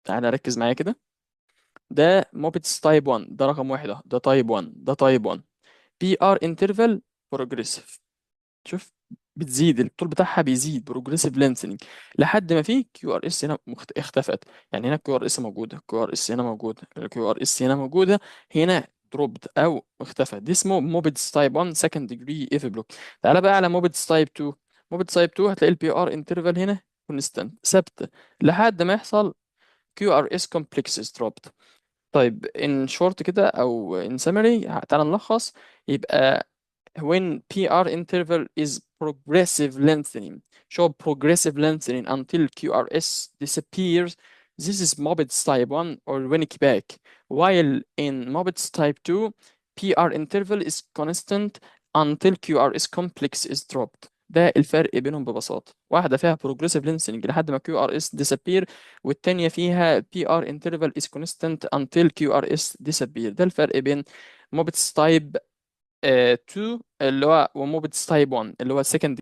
تعالى ركز معايا كده. ده موبيتس تايب 1، ده رقم واحد اهو، ده تايب 1، ده تايب 1. بي ار انترفال بروجريسيف. شوف، بتزيد الطول بتاعها، بيزيد بروجريسيف لينسنج لحد ما في كيو ار اس هنا اختفت. يعني هنا كيو ار اس موجوده، كيو ار اس هنا موجوده، الكيو ار اس هنا موجوده، هنا دروبد او اختفت. دي اسمه موبيتس تايب 1 سكند ديجري اف بلوك. تعالى بقى على موبيتس تايب 2. موبيتس تايب 2 هتلاقي البي ار انترفال هنا كونستانت ثابته لحد ما يحصل كيو ار اس كومبلكسز دروبد. طيب ان شورت كده او ان سمري، تعالى نلخص. يبقى when PR interval is progressive lengthening, show progressive lengthening until QRS disappears. This is Mobitz type 1 or Winnick back. While in Mobitz type 2, PR interval is constant until QRS complex is dropped. ده الفرق بينهم ببساطة. واحدة فيها progressive lengthening لحد ما QRS disappear، والتانية فيها PR interval is constant until QRS disappear. ده الفرق بين Mobitz type 2 اللي هو وموبيتس تايب 1 اللي هو second